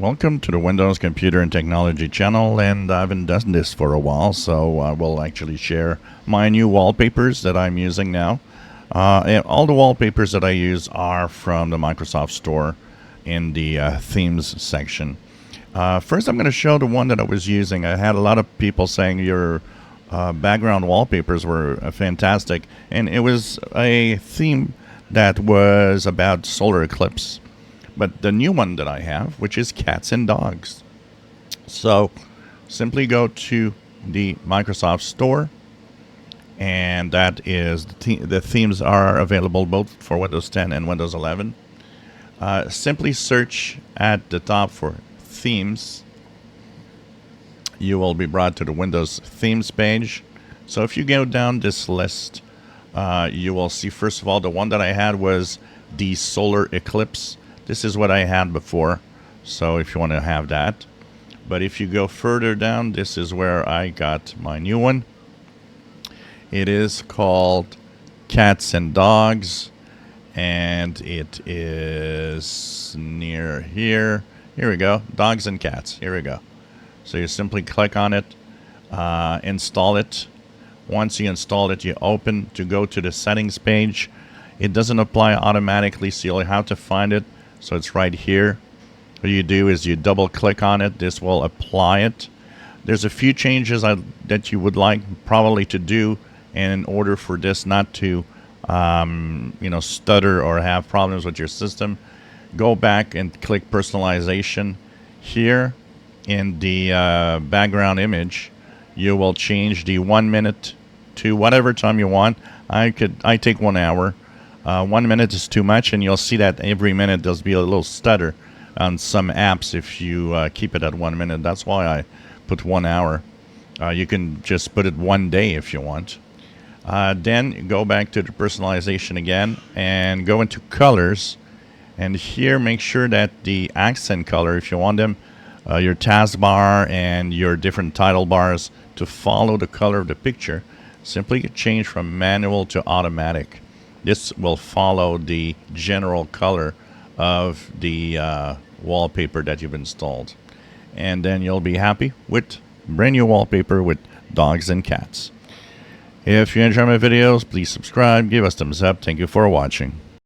Welcome to the Windows Computer and Technology channel, and I haven't done this for a while, so I will actually share my new wallpapers that I'm using now. And all the wallpapers that I use are from the Microsoft Store in the Themes section. First, I'm going to show the one that I was using. I had a lot of people saying your background wallpapers were fantastic, and it was a theme that was about solar eclipse. But the new one that I have, which is cats and dogs. So simply go to the Microsoft Store, and that is the themes are available both for Windows 10 and Windows 11. Simply search at the top for themes. You will be brought to the Windows themes page. So if you go down this list, you will see, first of all, the one that I had was the solar eclipse. This is what I had before, so if you want to have that. But if you go further down, this is where I got my new one. It is called Cats and Dogs, and it is near here. Here we go, Dogs and Cats. Here we go. So you simply click on it, install it. Once you install it, you open to go to the settings page. It doesn't apply automatically, so you'll have to find it. So it's right here. What you do is you double click on it. This will apply it. There's a few changes that you would like probably to do, and in order for this not to stutter or have problems with your system, go back and click personalization. Here in the background image, you will change the 1 minute to whatever time you want. I take 1 hour. 1 minute is too much, and you'll see that every minute there'll be a little stutter on some apps if you keep it at 1 minute. That's why I put 1 hour. You can just put it 1 day if you want. Then go back to the personalization again and go into colors. And here, make sure that the accent color, if you want them, your taskbar and your different title bars to follow the color of the picture, simply change from manual to automatic. This will follow the general color of the wallpaper that you've installed. And then you'll be happy with brand new wallpaper with dogs and cats. If you enjoy my videos, please subscribe, give us thumbs up. Thank you for watching.